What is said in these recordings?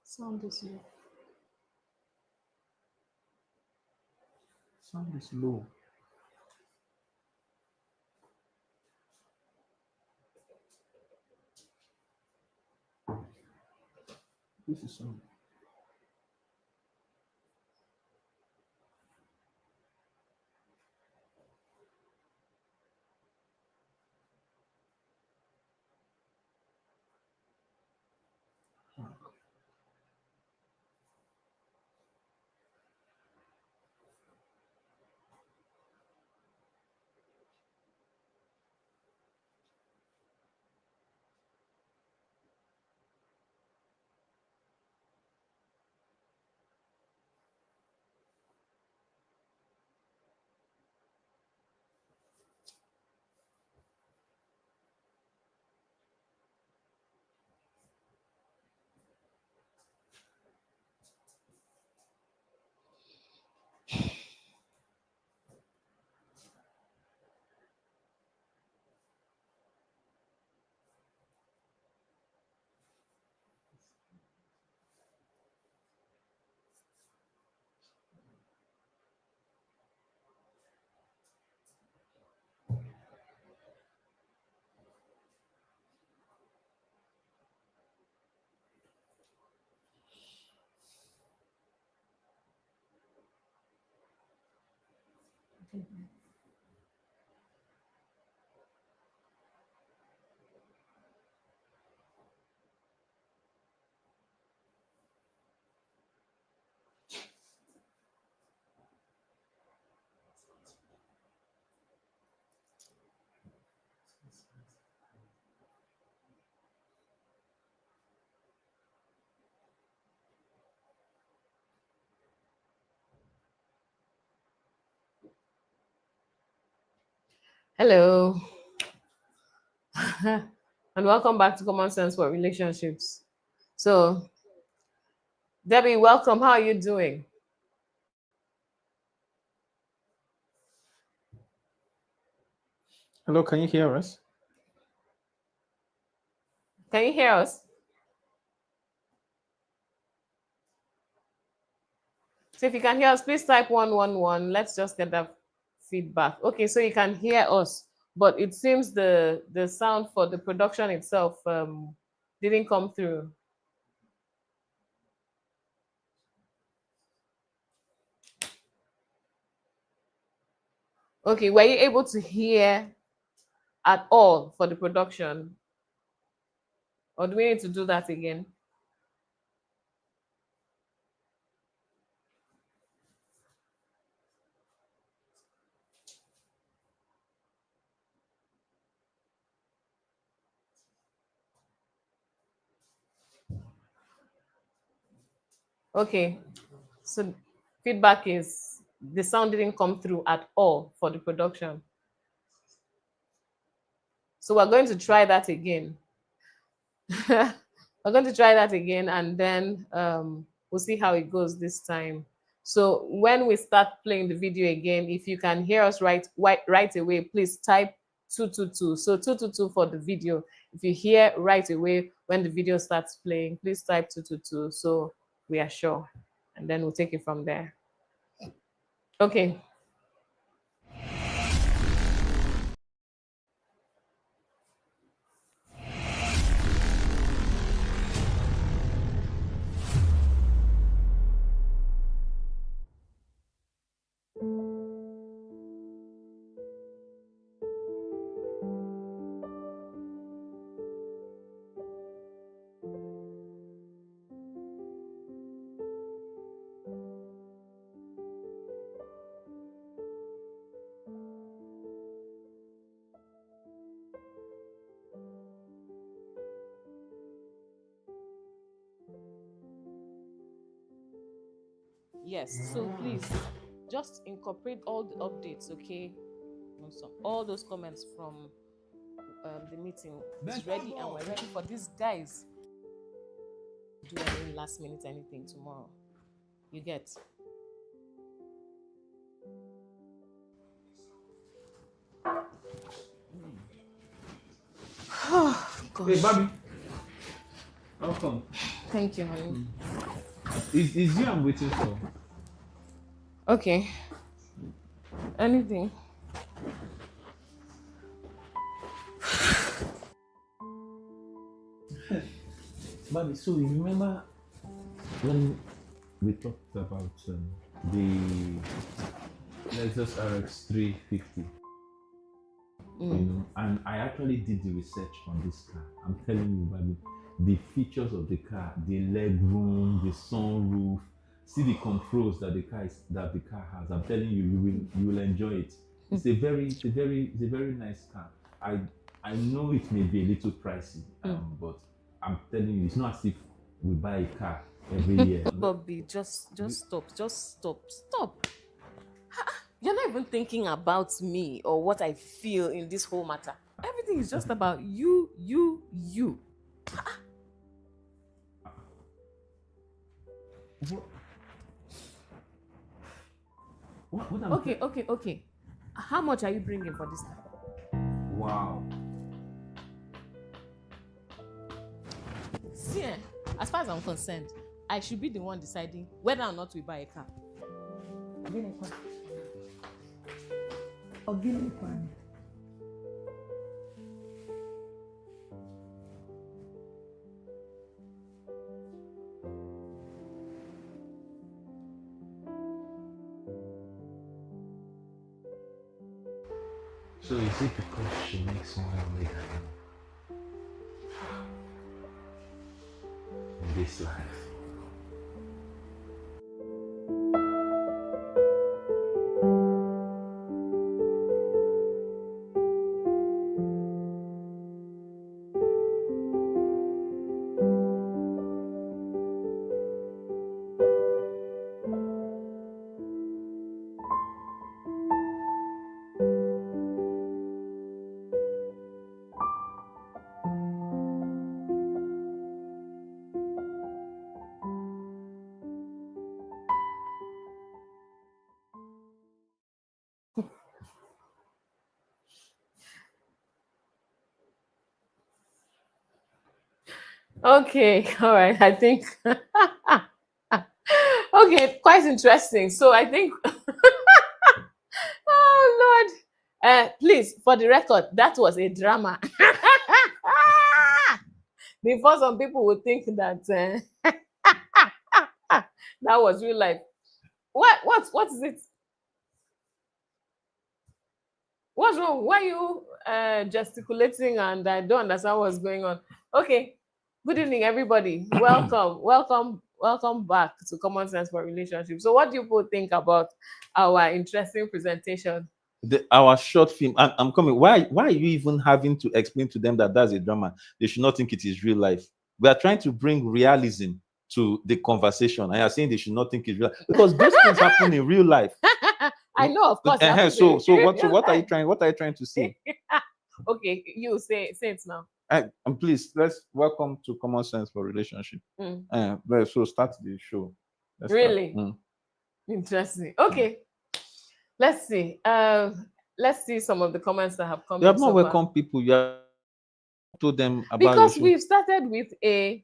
Sound is low. Sound is low. This is sound. Hello, and welcome back to Common Sense for Relationships. So, Debbie, welcome. How are you doing? Hello, can you hear us? Can you hear us? So, if you can hear us, please type 111. Let's just get that feedback. Okay, so you can hear us, but it seems the sound for the production itself didn't come through. Okay, were you able to hear at all for the production? Or do we need to do that again? Okay, so feedback is the sound didn't come through at all for the production. So we're going to try that again. We're going to try that again, and then we'll see how it goes this time. So when we start playing the video again, if you can hear us right away, please type 222. So 222 for the video. If you hear right away when the video starts playing, please type 222 so we are sure, and then we'll take it from there. Okay. Yes. So please just incorporate all the updates, okay? Also, all those comments from the meeting is ready, and we're ready for these guys to do any last minute anything tomorrow. You get? Oh, gosh. Hey, Bobby. How come? Thank you, honey. Is you I'm waiting for? Okay. Anything? Bobby, so you remember when we talked about the Lexus RX 350? You know, and I actually did the research on this car. I'm telling you, Bobby, the features of the car, the leg room, the sunroof, see the controls that the car has. I'm telling you, you will enjoy it. It's a very nice car. I know it may be a little pricey, but I'm telling you, it's not as if we buy a car every year. Bobby, just stop. Just stop. You're not even thinking about me or what I feel in this whole matter. Everything is just about you. What Okay. How much are you bringing for this car? Wow. See, as far as I'm concerned, I should be the one deciding whether or not we buy a car. So is it because she makes more money than you in this life? Okay, all right. I think okay, quite interesting. So I think oh Lord. Please, for the record, that was a drama. Before some people would think that that was real life. What is it? What's wrong? Why are you gesticulating and I don't understand what's going on? Okay. Good evening, everybody. Welcome back to Common Sense for Relationships. So what do you both think about our interesting presentation? Our short film, and I'm coming. Why are you even having to explain to them that that's a drama? They should not think it is real life. We are trying to bring realism to the conversation. And you're saying they should not think it's real, because those things happen in real life. I know, of course. So what are you trying to say? Okay, you say it now. And please, let's welcome to Common Sense for Relationship. So start the show. Really? Interesting. Okay. Let's see. Let's see some of the comments that have come. You have not welcomed people. You have told them about because we've started with a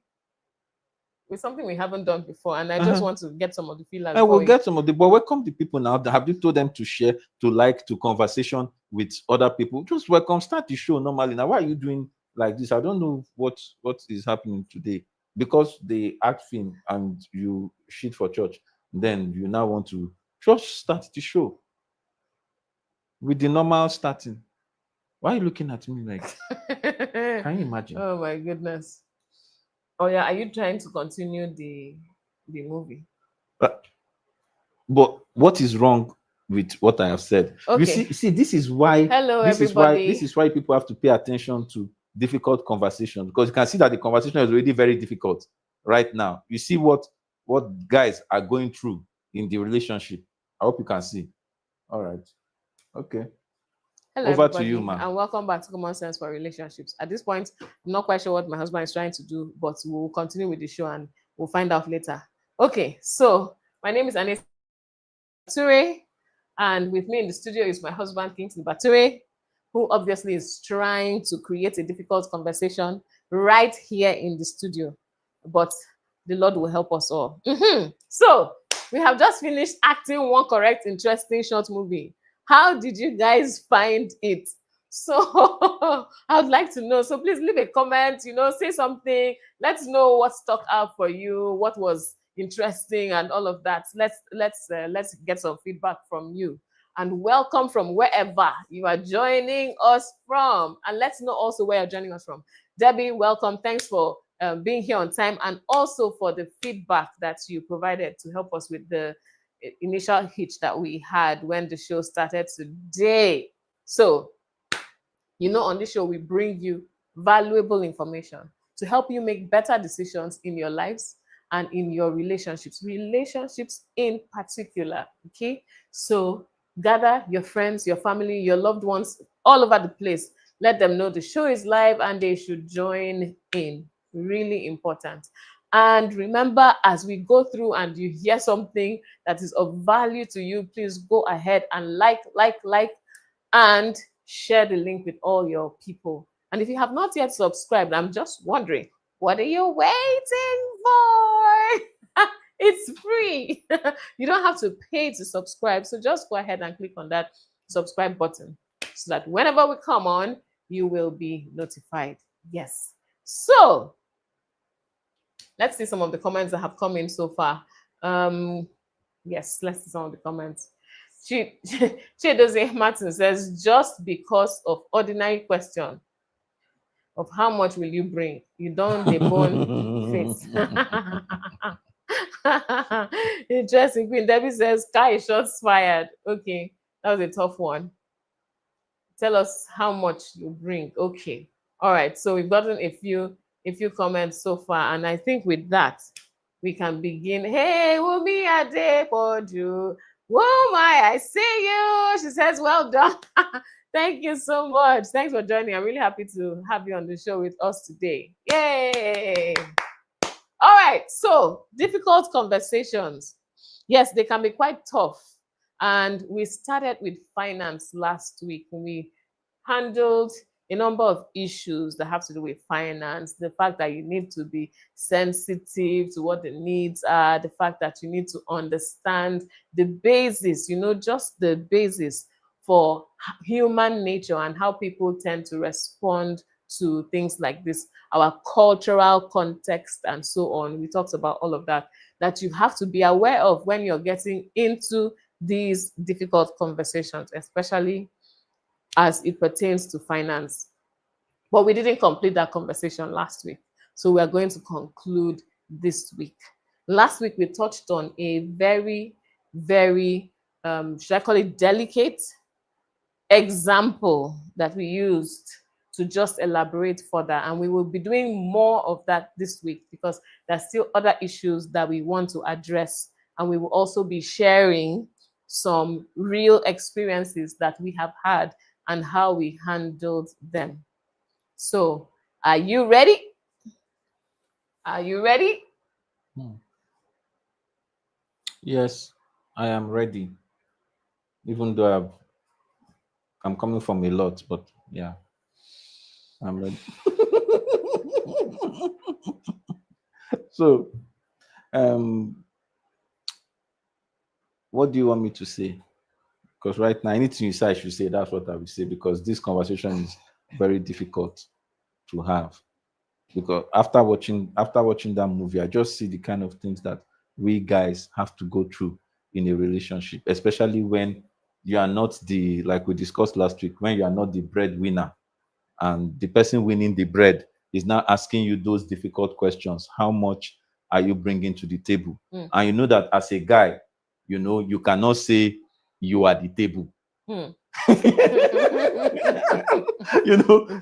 with something we haven't done before, and I just Uh-huh. want to get some of the feelers. I will before we- get some of the, but welcome the people now. Have you told them to share, to like, to conversation with other people? Just welcome. Start the show normally. Now, why are you doing like this? I don't know what is happening today. Because they act film and you shit for church, then you now want to just start the show with the normal starting. Why are you looking at me like? Can you imagine? Oh my goodness. Oh yeah, are you trying to continue the movie? But what is wrong with what I have said? You Okay. see, this is why. Hello, This everybody. is why people have to pay attention to difficult conversations, because you can see that the conversation is already very difficult right now. You see what guys are going through in the relationship. I hope you can see. All right. Okay. Hello, Over everybody, to you, ma'am. and welcome back to Common Sense for Relationships. At this point, I'm not quite sure what my husband is trying to do, but we'll continue with the show and we'll find out later. Okay, so my name is Anietie Bature, and with me in the studio is my husband, Kingsley Bature, who obviously is trying to create a difficult conversation right here in the studio. But the Lord will help us all. So, we have just finished acting one correct, interesting short movie. How did you guys find it? So I would like to know. So please leave a comment, say something. Let's know what stuck out for you, what was interesting and all of that. Let's get some feedback from you. And welcome from wherever you are joining us from. And let's know also where you're joining us from. Debbie, welcome. Thanks for being here on time, and also for the feedback that you provided to help us with the initial hitch that we had when the show started today. So, on this show, we bring you valuable information to help you make better decisions in your lives and in your relationships in particular. Okay, so gather your friends, your family, your loved ones all over the place. Let them know the show is live and they should join in. Really important. And remember, as we go through and you hear something that is of value to you, please go ahead and like, and share the link with all your people. And if you have not yet subscribed, I'm just wondering, what are you waiting for? It's free. You don't have to pay to subscribe. So just go ahead and click on that subscribe button so that whenever we come on, you will be notified. Yes. So let's see some of the comments that have come in so far. Yes, let's see some of the comments. Chidozie Martin says, just because of ordinary question of how much will you bring, you don't debone face. Interesting. Queen Debbie says, Kai shots fired. Okay, that was a tough one. Tell us how much you bring. Okay. All right. So we've gotten a few comments so far, and I think with that we can begin. Hey, Wumi Adepoju. Whoa, I see you. She says, well done. Thank you so much. Thanks for joining. I'm really happy to have you on the show with us today. Yay. All right. So difficult conversations. Yes, they can be quite tough. And we started with finance last week. We handled a number of issues that have to do with finance, the fact that you need to be sensitive to what the needs are, the fact that you need to understand the basis, just the basis for human nature and how people tend to respond to things like this, our cultural context and so on. We talked about all of that you have to be aware of when you're getting into these difficult conversations, especially as it pertains to finance. But we didn't complete that conversation last week. So we are going to conclude this week. Last week, we touched on a very, very, should I call it delicate example that we used to just elaborate further. And we will be doing more of that this week because there's still other issues that we want to address. And we will also be sharing some real experiences that we have had and how we handled them. So, are you ready? Are you ready? Yes, I am ready. Even though I'm coming from a lot, but yeah, I'm ready. So What do you want me to say? Because right now, anything you say, I should say. That's what I will say, because this conversation is very difficult to have. Because after watching that movie, I just see the kind of things that we guys have to go through in a relationship, especially when you are not the, like we discussed last week, when you are not the breadwinner, and the person winning the bread is now asking you those difficult questions. How much are you bringing to the table? And you know that as a guy, you cannot say you are the table.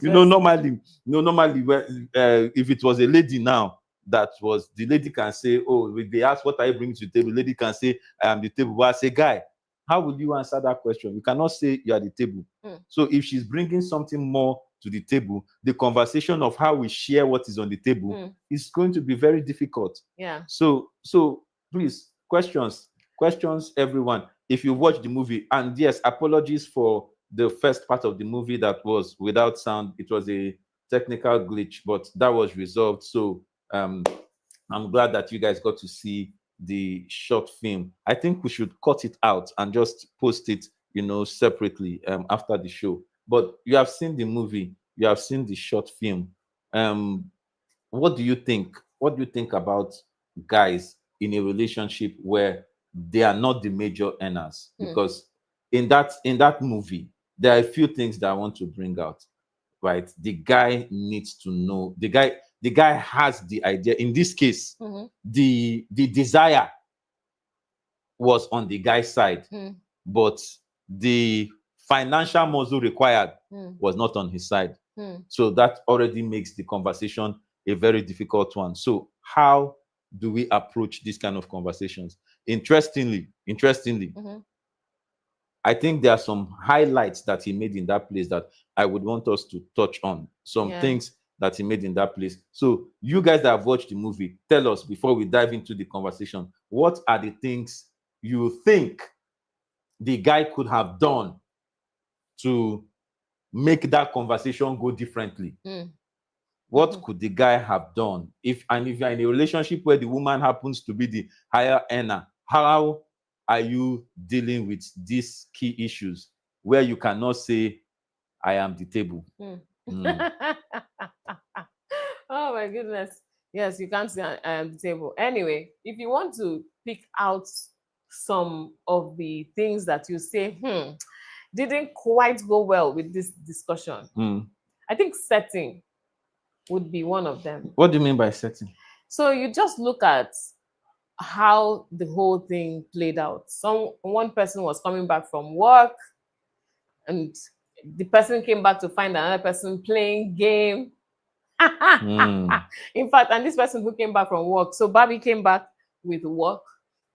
Normally, if it was a lady now, the lady can say, oh, if they ask what are you bringing to the table, lady can say, I am the table. But as a guy, how would you answer that question? You cannot say you are the table. So if she's bringing something more to the table, the conversation of how we share what is on the table is going to be very difficult. Yeah. So please, questions, everyone. If you watch the movie, and yes, apologies for the first part of the movie that was without sound. It was a technical glitch, but that was resolved. So I'm glad that you guys got to see the short film. I think we should cut it out and just post it, separately after the show. But you have seen the movie, you have seen the short film. What do you think? What do you think about guys in a relationship where they are not the major earners? Because in that movie, there are a few things that I want to bring out. Right, the guy needs to know. The guy has the idea. In this case, the desire was on the guy's side, but the financial muscle required was not on his side. So that already makes the conversation a very difficult one. So how do we approach this kind of conversations? Interestingly, I think there are some highlights that he made in that place that I would want us to touch on. Some things that he made in that place. So you guys that have watched the movie, tell us before we dive into the conversation, what are the things you think the guy could have done to make that conversation go differently? What could the guy have done? If you're in a relationship where the woman happens to be the higher earner, how are you dealing with these key issues where you cannot say, I am the table? Oh my goodness. Yes, you can't say I am the table. Anyway, if you want to pick out some of the things that you say, didn't quite go well with this discussion, I think setting would be one of them. What do you mean by setting? So you just look at how the whole thing played out. One person was coming back from work, and the person came back to find another person playing game. In fact, and this person who came back from work, so Bobby came back with work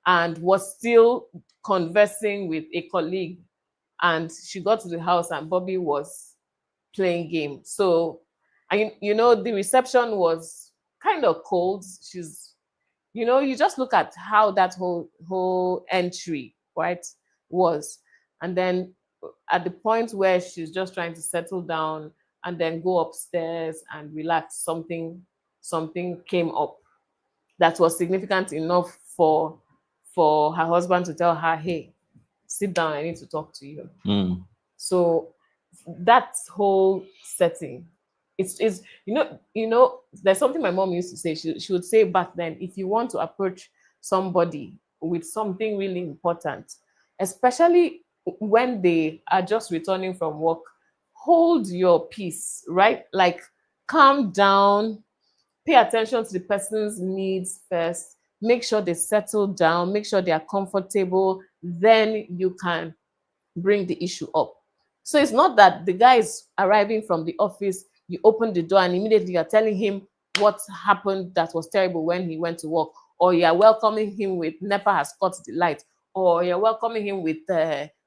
and was still conversing with a colleague, and she got to the house and Bobby was playing game. So, the reception was kind of cold. You just look at how that whole entry, right, was. And then at the point where she's just trying to settle down and then go upstairs and relax, something came up that was significant enough for her husband to tell her, hey, sit down, I need to talk to you. So that whole setting, it's there's something my mom used to say. She would say back then, if you want to approach somebody with something really important, especially when they are just returning from work, hold your peace, right? Like, calm down, pay attention to the person's needs first, make sure they settle down, make sure they are comfortable, then you can bring the issue up. So it's not that the guy is arriving from the office, you open the door and immediately you're telling him what happened that was terrible when he went to work, or you're welcoming him with NEPA has cut the light, or you're welcoming him with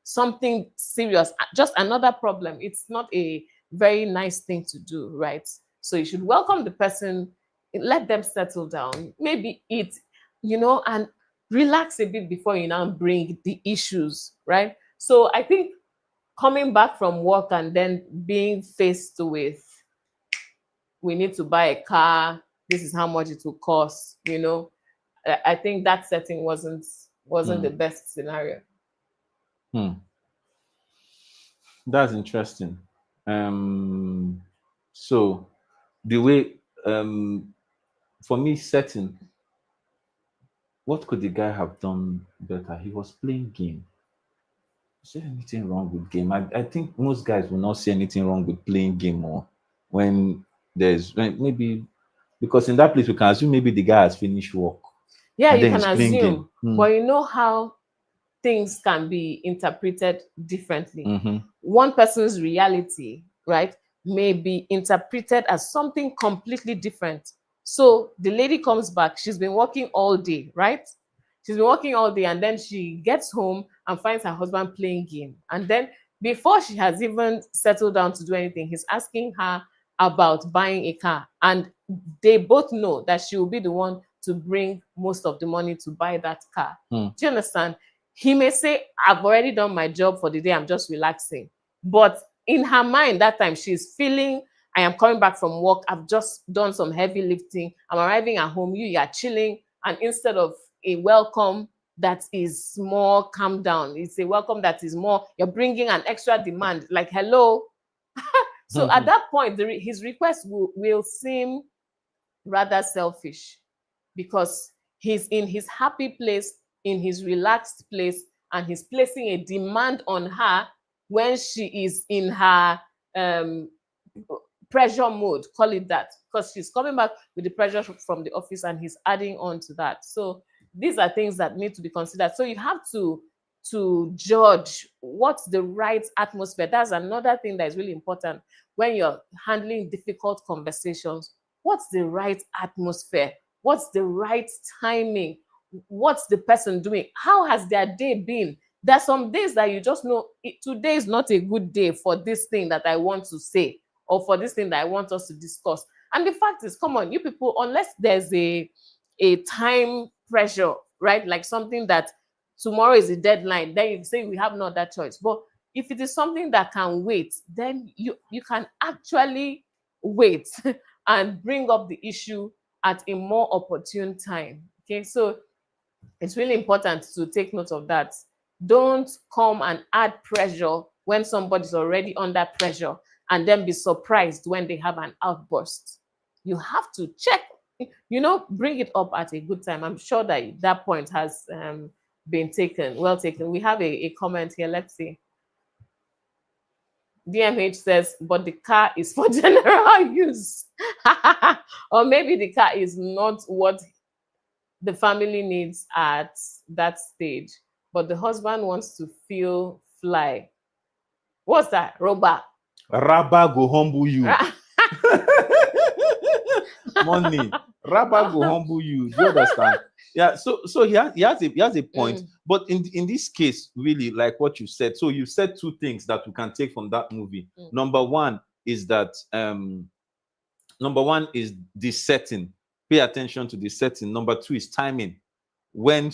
something serious, just another problem. It's not a very nice thing to do, right? So you should welcome the person, let them settle down, maybe eat, and relax a bit before you now bring the issues, right? So I think coming back from work and then being faced with, we need to buy a car, this is how much it will cost, I think that setting wasn't the best scenario. That's interesting. So the way for me setting, what could the guy have done better? He was playing game. Is there anything wrong with game? I think most guys will not see anything wrong with playing game or when maybe because in that place we can assume maybe the guy has finished work. Yeah, and you then can he's playing assume, game. but you know how things can be interpreted differently. Mm-hmm. One person's reality, right, may be interpreted as something completely different. So the lady comes back, she's been working all day, right? She's been working all day, and then she gets home and finds her husband playing game. And then before she has even settled down to do anything, he's asking her about buying a car. And they both know that she will be the one to bring most of the money to buy that car. Do you understand? He may say, I've already done my job for the day, I'm just relaxing. But in her mind, that time, she's feeling, I am coming back from work, I've just done some heavy lifting, I'm arriving at home, you are chilling, and instead of a welcome that is more calm down, it's a welcome that is more, you're bringing an extra demand, like, hello. So at that point, his request will seem rather selfish, because he's in his happy place, in his relaxed place, and he's placing a demand on her when she is in her pressure mode, call it that, because she's coming back with the pressure from the office and he's adding on to that. So these are things that need to be considered. So you have to judge what's the right atmosphere. That's another thing that is really important when you're handling difficult conversations. What's the right atmosphere? What's the right timing? What's the person doing? How has their day been? There's some days that you just know, today is not a good day for this thing that I want to say, or for this thing that I want us to discuss. And the fact is, come on, you people, unless there's a time pressure, right? Like something that tomorrow is the deadline, then you say we have no other choice. But if it is something that can wait, then you can actually wait and bring up the issue at a more opportune time. Okay, so it's really important to take note of that. Don't come and add pressure when somebody's already under pressure and then be surprised when they have an outburst. You have to check, bring it up at a good time. I'm sure that that point has been well taken. We have a comment here. Let's see. DMH says, but the car is for general use. Or maybe the car is not what the family needs at that stage, but the husband wants to feel fly. What's that? Roba. Rabba go humble you. Money. Rabba go humble you. Do you understand? Yeah. So he has a point. But in this case, really, like what you said. So you said two things that we can take from that movie. Number one is that the setting. Pay attention to the setting. Number two is timing. When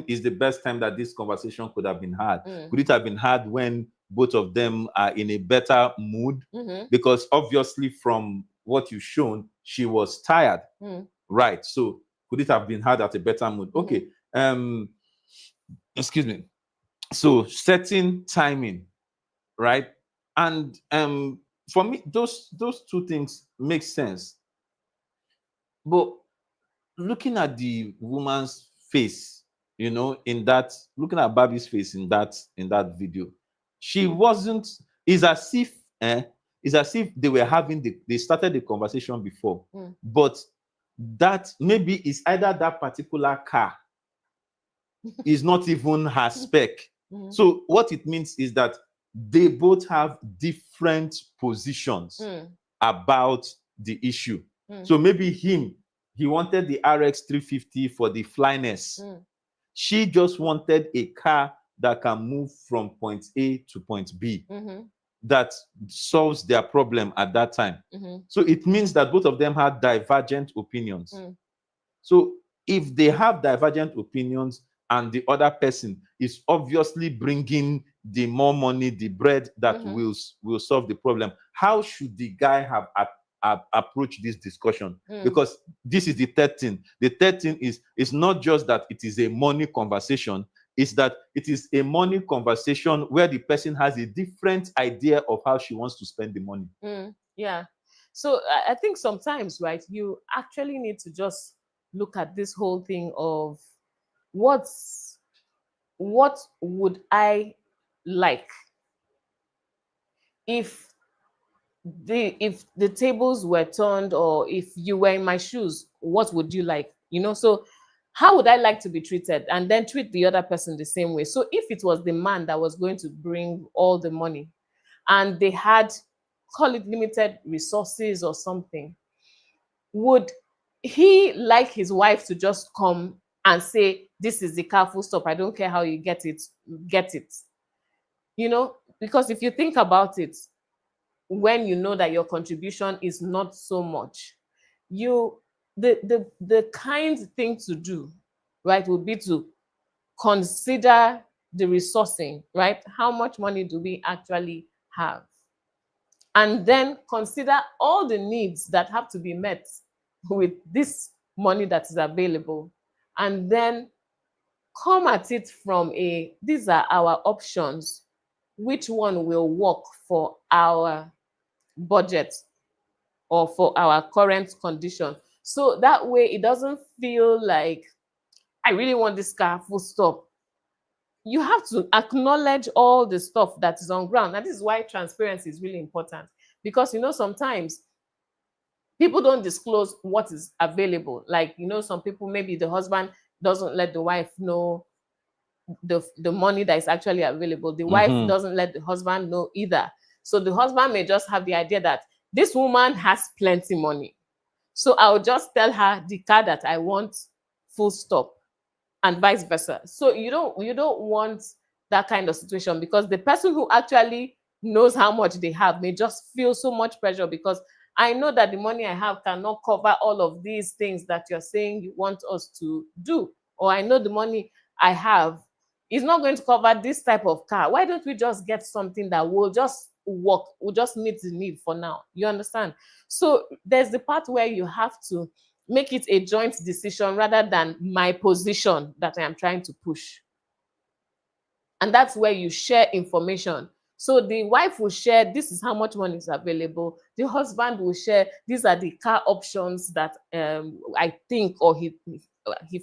is the best time that this conversation could have been had? Could it have been had when both of them are in a better mood? Because obviously from what you've shown, she was tired. Right. So could it have been had at a better mood? Okay. Excuse me. So setting, timing, right? And for me, those two things make sense. But looking at the woman's face, looking at Barbie's face in that video, she wasn't. It's as if they started the conversation before, but that maybe is either that particular car is not even her spec. So what it means is that they both have different positions about the issue. So maybe he wanted the RX 350 for the flyness. She just wanted a car that can move from point A to point B. That solves their problem at that time. So it means that both of them had divergent opinions. So if they have divergent opinions and the other person is obviously bringing the more money, the bread that will solve the problem, how should the guy have approach this discussion, because this is the third thing. The third thing is, it's not just that it is a money conversation, it's that it is a money conversation where the person has a different idea of how she wants to spend the money. Yeah. So I think sometimes, right, you actually need to just look at this whole thing of what would I like if the tables were turned, or if you were in my shoes, what would you like? So how would I like to be treated? And then treat the other person the same way. So if it was the man that was going to bring all the money and they had, call it limited resources or something, would he like his wife to just come and say, this is the car, full stop, I don't care how you get it, get it? Because if you think about it, when you know that your contribution is not so much, the kind thing to do, right, would be to consider the resourcing, right? How much money do we actually have? And then consider all the needs that have to be met with this money that is available. And then come at it from these are our options. Which one will work for our budget or for our current condition? So that way it doesn't feel like, I really want this car, full stop. You have to acknowledge all the stuff that is on ground. And this is why transparency is really important. Because, sometimes people don't disclose what is available. Like, some people, maybe the husband doesn't let the wife know the money that is actually available. The wife doesn't let the husband know either. So the husband may just have the idea that this woman has plenty money, so I'll just tell her the car that I want, full stop, and vice versa. So you don't want that kind of situation, because the person who actually knows how much they have may just feel so much pressure, because I know that the money I have cannot cover all of these things that you're saying you want us to do, or I know the money I have is not going to cover this type of car. Why don't we just get something that will just work, will just meet the need for now? You understand? So there's the part where you have to make it a joint decision rather than my position that I am trying to push. And that's where you share information. So the wife will share, this is how much money is available. The husband will share, these are the car options that I think, or he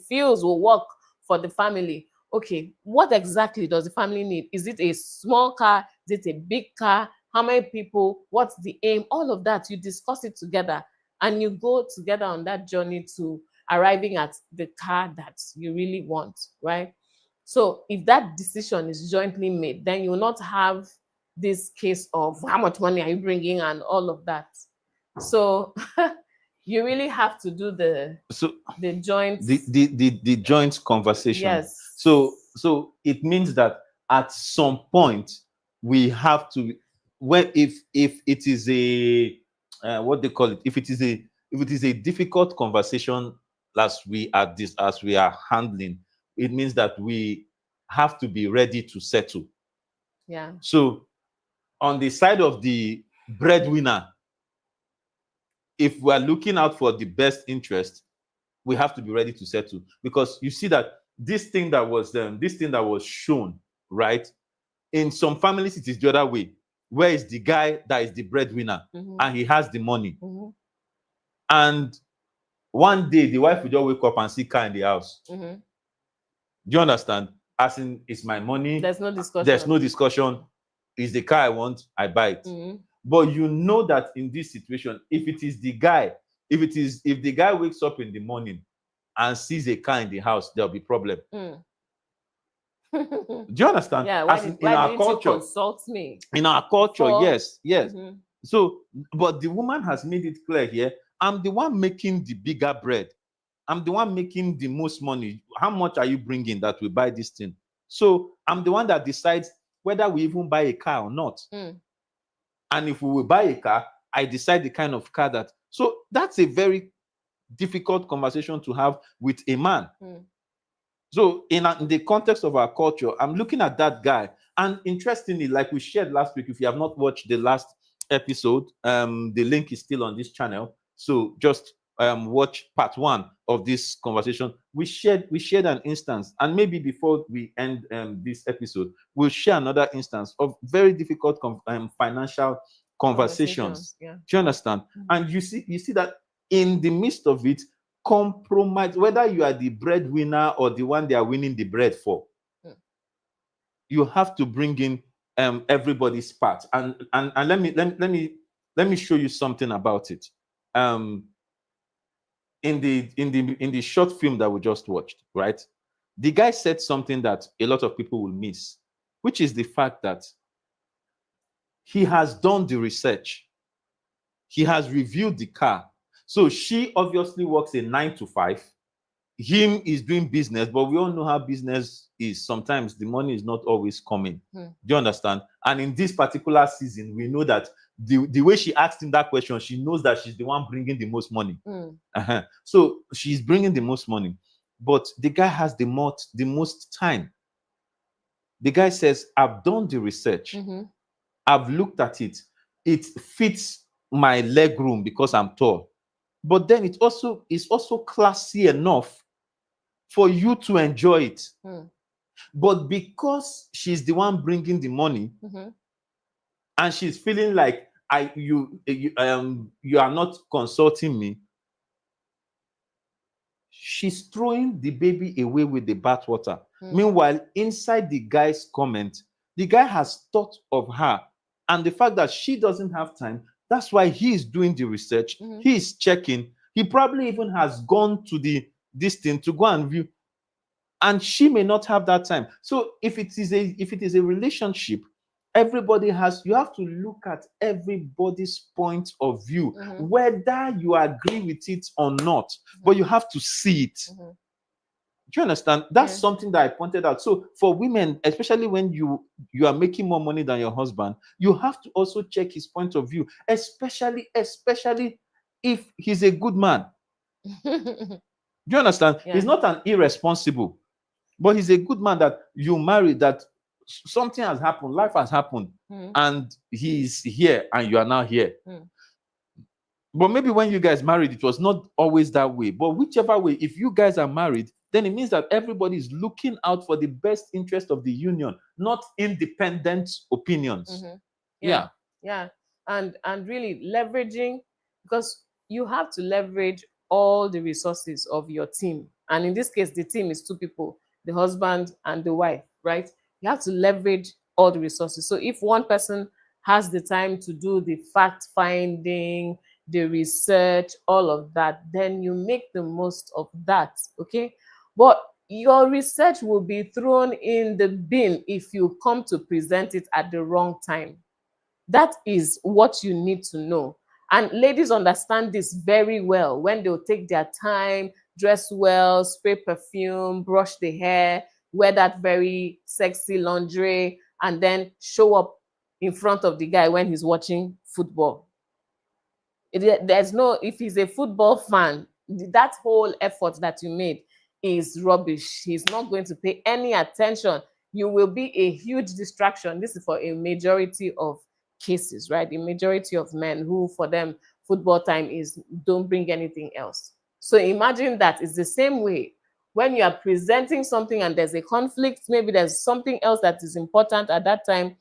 feels will work for the family. Okay, what exactly does the family need? Is it a small car? Is it a big car? How many people? What's the aim? All of that, you discuss it together, and you go together on that journey to arriving at the car that you really want, right? So if that decision is jointly made, then you will not have this case of how much money are you bringing and all of that. So you really have to do the joint, the joint conversation. Yes. So it means that at some point we have to, if it is a what they call it, if it is a difficult conversation as we are handling, it means that we have to be ready to settle. Yeah. So on the side of the breadwinner, if we are looking out for the best interest, we have to be ready to settle, because you see that this thing that was shown, right? In some families, it is the other way. Where is the guy that is the breadwinner and he has the money? And one day the wife will just wake up and see car in the house. Do you understand? As in, it's my money. There's no discussion. There's no discussion. It's the car I want, I buy it. But you know that in this situation, if the guy wakes up in the morning and sees a car in the house, there'll be problem. Do you understand? Yeah, why didn't you consult me? In our culture, yes. So, but the woman has made it clear here, I'm the one making the bigger bread. I'm the one making the most money. How much are you bringing that we buy this thing? So I'm the one that decides whether we even buy a car or not. And if we will buy a car, I decide the kind of car that. So that's a very difficult conversation to have with a man. So in the context of our culture, I'm looking at that guy. And interestingly, like we shared last week, if you have not watched the last episode. The link is still on this channel. So just watch part 1 of this conversation. We shared an instance, and maybe before we end this episode, we'll share another instance of very difficult financial conversations. Yeah. Do you understand? And you see that in the midst of it, compromise, whether you are the breadwinner or the one they are winning the bread for, you have to bring in everybody's part. And let me show you something about it. In the short film that we just watched, right? The guy said something that a lot of people will miss, which is the fact that he has done the research. He has reviewed the car. So she obviously works a 9 to 5. Him is doing business, but we all know how business is. Sometimes the money is not always coming. Do you understand? And in this particular season, we know that the way she asked him that question, she knows that she's the one bringing the most money. So she's bringing the most money, but the guy has the most time. The guy says, I've done the research. I've looked at it. It fits my leg room because I'm tall. But then it also is also classy enough for you to enjoy it. But because she's the one bringing the money, and she's feeling like you are not consulting me, she's throwing the baby away with the bathwater. Meanwhile, inside the guy's comment, the guy has thought of her and the fact that she doesn't have time. That's why he is doing the research. He is checking. He probably even has gone to this thing to go and view, and she may not have that time. So if it is a relationship, you have to look at everybody's point of view, whether you agree with it or not, but you have to see it. Do you understand? That's something that I pointed out. So for women, especially when you are making more money than your husband, you have to also check his point of view, especially if he's a good man. Do you understand? He's not an irresponsible, but he's a good man that you marry, that something has happened, life has happened, and he's here and you are now here. But maybe when you guys married, it was not always that way. But whichever way, if you guys are married, then it means that everybody is looking out for the best interest of the union, not independent opinions. Yeah. And really leveraging, because you have to leverage all the resources of your team. And in this case, the team is 2 people, the husband and the wife, right? You have to leverage all the resources. So if one person has the time to do the fact finding, the research, all of that, then you make the most of that, okay? But your research will be thrown in the bin if you come to present it at the wrong time. That is what you need to know. And ladies understand this very well when they'll take their time, dress well, spray perfume, brush the hair, wear that very sexy lingerie, and then show up in front of the guy when he's watching football. There's no, if he's a football fan, that whole effort that you made is rubbish. He's not going to pay any attention. You will be a huge distraction. This is for a majority of cases, right? The majority of men who, for them, football time is don't bring anything else. So imagine that it's the same way when you are presenting something and there's a conflict, maybe there's something else that is important at that time,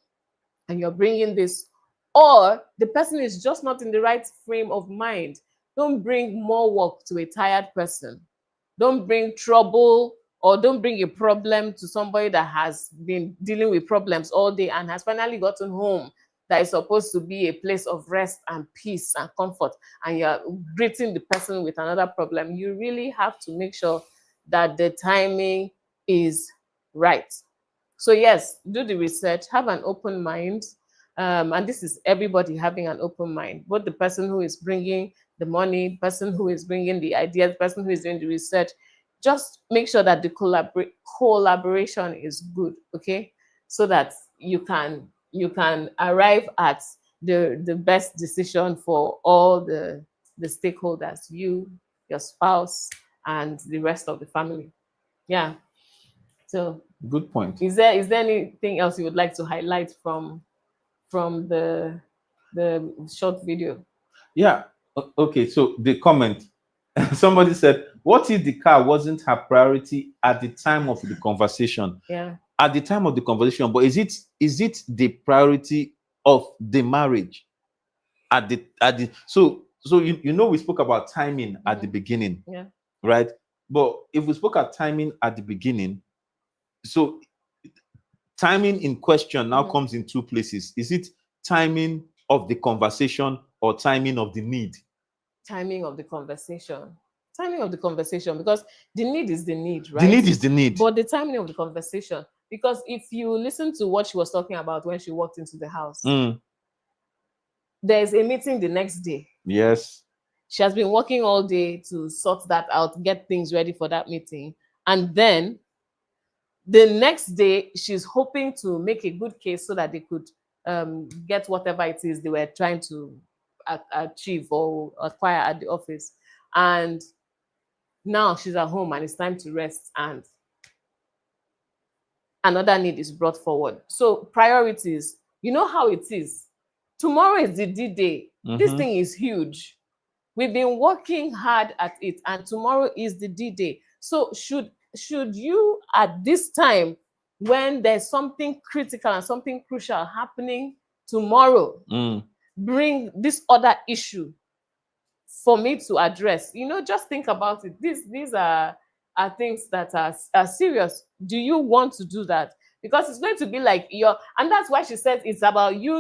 and you're bringing this, or the person is just not in the right frame of mind. Don't bring more work to a tired person. Don't bring trouble or don't bring a problem to somebody that has been dealing with problems all day and has finally gotten home, that is supposed to be a place of rest and peace and comfort, and you're greeting the person with another problem. You really have to make sure that the timing is right. So yes, do the research, have an open mind. And this is everybody having an open mind, both the person who is bringing the money, the person who is bringing the ideas, the person who is doing the research. Just make sure that the collaboration is good, okay? So that you can arrive at the best decision for all the stakeholders, you, your spouse, and the rest of the family. Yeah. So good point. Is there anything else you would like to highlight from the the short video. Yeah. Okay. So the comment, somebody said, "What if the car wasn't her priority at the time of the conversation? Yeah. At the time of the conversation, but is it the priority of the marriage? At the so we spoke about timing at the beginning, Yeah. right? But if we spoke at timing at the beginning, so timing in question now comes in two places. Is it timing of the conversation or timing of the need? Timing of the conversation. Timing of the conversation, because the need is the need, right? The need is the need. But the timing of the conversation, because if you listen to what she was talking about when she walked into the house, there's a meeting the next day. Yes. She has been working all day to sort that out, get things ready for that meeting. And then the next day, she's hoping to make a good case so that they could get whatever it is they were trying to achieve or acquire at the office. And now she's at home and it's time to rest, and another need is brought forward. So priorities, you know how it is. Tomorrow is the D-Day. This thing is huge. We've been working hard at it, and tomorrow is the D-Day. So should you, at this time, when there's something critical and something crucial happening tomorrow, bring this other issue for me to address? Just think about it. These are things that are serious. Do you want to do that? Because it's going to be like and that's why she said it's about you.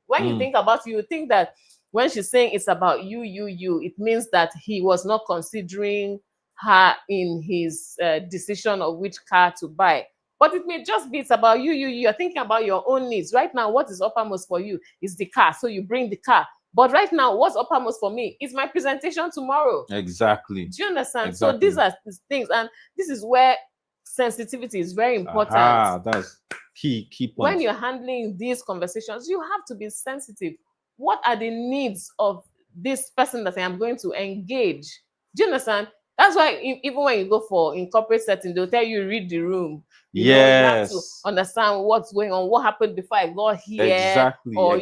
When you think about you think that when she's saying it's about you, it means that he was not considering her in his decision of which car to buy. But it may just be it's about you. You're thinking about your own needs. Right now, what is uppermost for you is the car. So you bring the car. But right now, what's uppermost for me is my presentation tomorrow. Exactly. Do you understand? Exactly. So these are things, and this is where sensitivity is very important. That's key point. When you're handling these conversations, you have to be sensitive. What are the needs of this person that I am going to engage? Do you understand? That's why even when you go in corporate setting, they'll tell you read the room. You have to understand what's going on, what happened before I got here. Exactly. Or,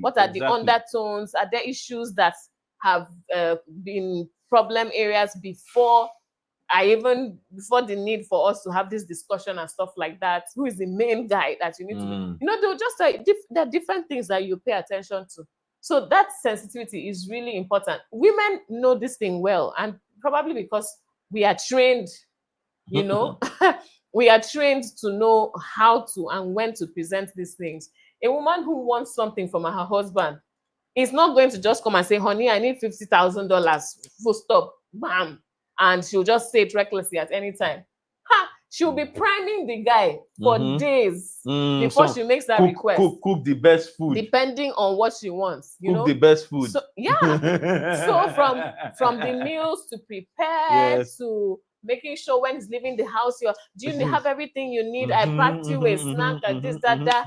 what are the undertones? Are there issues that have been problem areas before the need for us to have this discussion and stuff like that? Who is the main guy that you need to be? They'll just say there are different things that you pay attention to. So that sensitivity is really important. Women know this thing well, and probably because we are trained, we are trained to know how to and when to present these things. A woman who wants something from her husband is not going to just come and say, honey, I need $50,000, full stop, bam. And she'll just say it recklessly at any time. She'll be priming the guy for days before she makes that request. Cook the best food. Depending on what she wants. Cook the best food. So, so from the meals to prepare to making sure when he's leaving the house, do you have everything you need? I packed you a snack and this, that.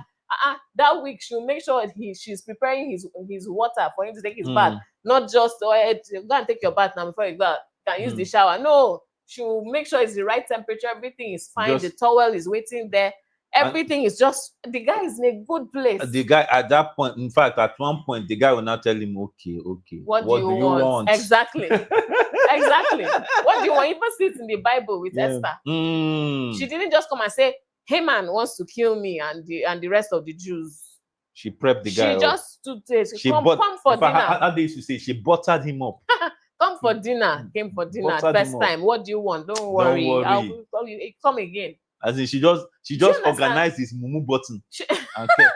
That week she'll make sure she's preparing his water for him to take his bath. Not just go and take your bath now before you go. Can use the shower. No, she'll make sure it's the right temperature. Everything is fine. The towel is waiting there. Everything is just, the guy is in a good place. The guy at that point, in fact, at one point, the guy will now tell him, okay. What do you want? Exactly. Exactly. What do you want? Even see it in the Bible with Esther. She didn't just come and say, Haman wants to kill me and the rest of the Jews. She prepped the guy. She just stood there. Come for dinner. How they used to say, she buttered him up. Come for dinner. Came for dinner first time. What do you want? Don't worry. I'll come again. As in, she just organized his mumu button. And kept.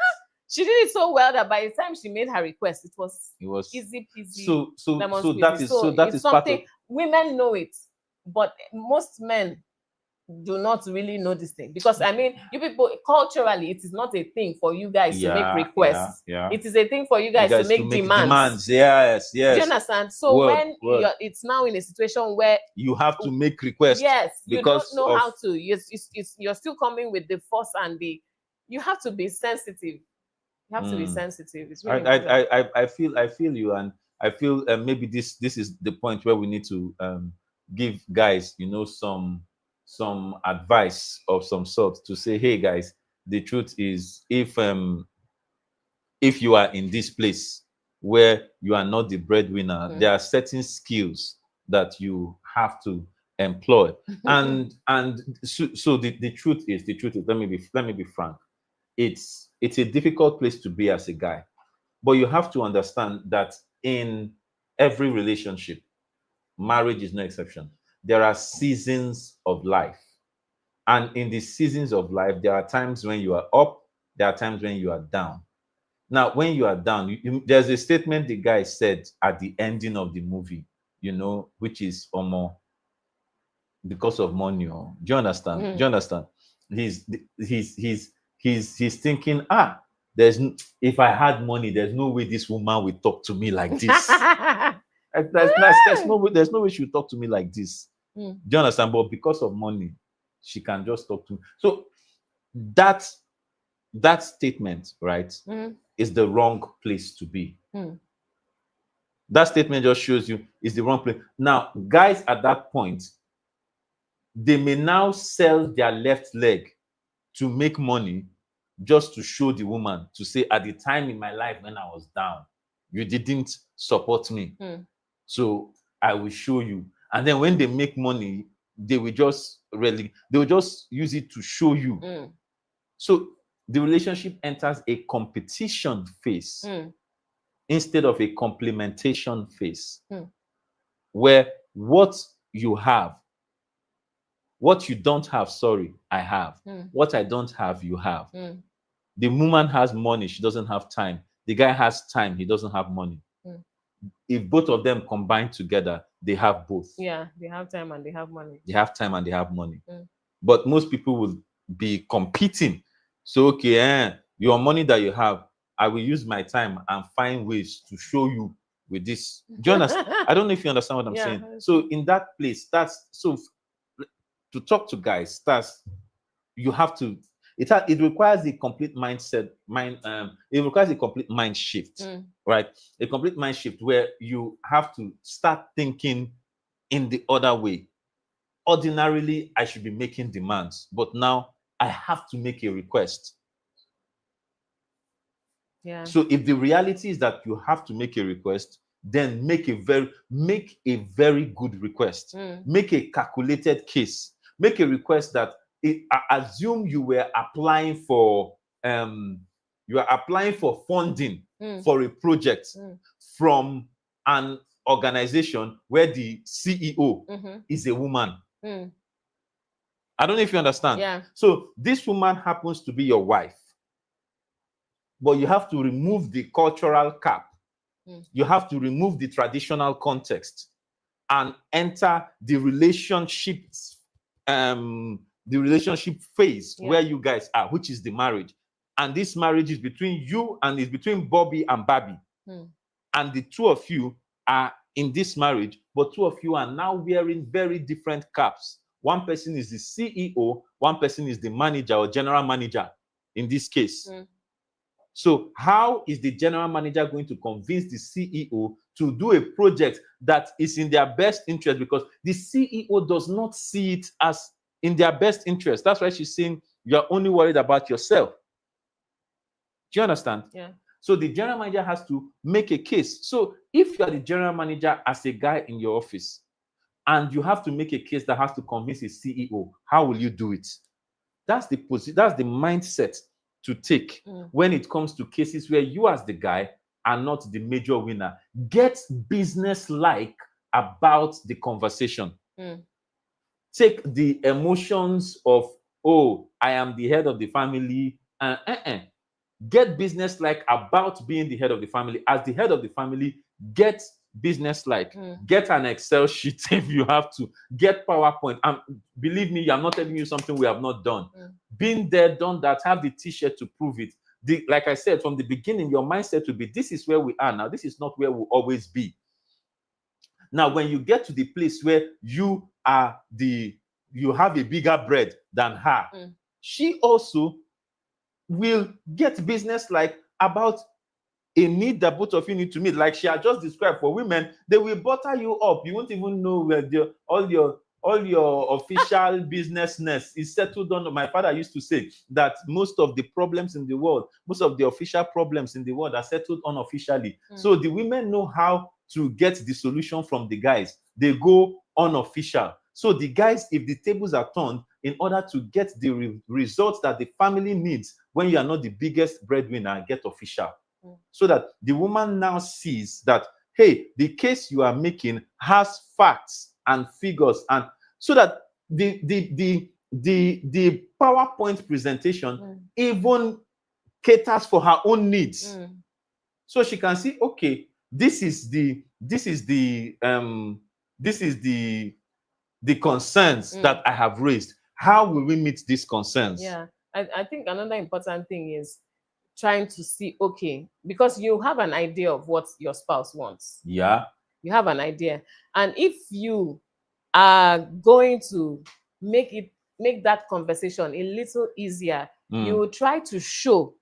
She did it so well that by the time she made her request, it was easy peasy. So that is something part of, women know it, but most men do not really know this thing, because you people culturally, it is not a thing for you guys to make requests. It is a thing for you guys to make demands. Yes. Do you understand? So it's now in a situation where you have to make requests. Yes, you don't know how to. You're still coming with the force and you have to be sensitive. You have to be sensitive. It's really I feel you, and I feel maybe this is the point where we need to give guys, some advice of some sort, to say, hey guys, the truth is, if if you are in this place where you are not the breadwinner, there are certain skills that you have to employ. And so the truth is, let me be frank. It's a difficult place to be as a guy. But you have to understand that in every relationship, marriage is no exception. There are seasons of life. And in the seasons of life, there are times when you are up, there are times when you are down. Now, when you are down, there's a statement the guy said at the ending of the movie, which is because of money. Do you understand? Do you understand? He's thinking, if I had money, there's no way this woman will talk to me like this. There's no way she will talk to me like this. Do you understand? But because of money, she can just talk to me. So that statement, right, is the wrong place to be. That statement just shows you is the wrong place. Now, guys at that point, they may now sell their left leg to make money just to show the woman, to say, at the time in my life when I was down, you didn't support me. So I will show you. And then when they make money, they will just use it to show you. So the relationship enters a competition phase instead of a complementation phase, where what you have, what you don't have, I have. What I don't have, you have. The woman has money, she doesn't have time. The guy has time, he doesn't have money. If both of them combine together, they have both. Yeah, they have time and they have money. They have time and they have money. But most people will be competing. So, okay, your money that you have, I will use my time and find ways to show you with this. Do you understand? I don't know if you understand what I'm saying. So in that place, to talk to guys, you have to, it requires a complete mindset, it requires a complete mind shift, right? A complete mind shift where you have to start thinking in the other way. Ordinarily, I should be making demands, but now I have to make a request. Yeah. So if the reality is that you have to make a request, then make a very good request. Make a calculated case. Make a request that assume you were applying for funding for a project from an organization where the CEO is a woman. I don't know if you understand. Yeah. So this woman happens to be your wife, but you have to remove the cultural cap. You have to remove the traditional context and enter the relationship phase where you guys are, which is the marriage. And this marriage is between you and is between Bobby and Barbie. And the two of you are in this marriage, but two of you are now wearing very different caps. One person is the CEO, one person is the manager or general manager in this case. So how is the general manager going to convince the CEO to do a project that is in their best interest? Because the CEO does not see it as in their best interest. That's why she's saying you're only worried about yourself. Do you understand? Yeah. So the general manager has to make a case. So if you are the general manager as a guy in your office and you have to make a case that has to convince a CEO, how will you do it? That's the mindset to take when it comes to cases where you as the guy are not the major winner. Get business-like about the conversation. Take the emotions of, I am the head of the family. Get business-like about being the head of the family. As the head of the family, get business-like. Get an Excel sheet if you have to. Get PowerPoint. And believe me, I'm not telling you something we have not done. Been there, done that, have the t-shirt to prove it. Like I said, from the beginning, your mindset will be, this is where we are now. This is not where we'll always be. Now, when you get to the place where you have a bigger bread than her, she also will get business-like about a need that both of you need to meet. Like she had just described, for women, they will butter you up. You won't even know where all your official businessness is settled on. My father used to say that most of the problems in the world, most of the official problems in the world are settled unofficially. So the women know how to get the solution from the guys. They go unofficial. So the guys, if the tables are turned, in order to get the results that the family needs when you are not the biggest breadwinner, get official. So that the woman now sees that, hey, the case you are making has facts and figures, and so that the PowerPoint presentation even caters for her own needs. So she can see, okay, this is the concerns that I have raised. How will we meet these concerns? Yeah, I think another important thing is trying to see, okay, because you have an idea of what your spouse wants. Yeah. You have an idea. And if you are going to make that conversation a little easier, you will try to show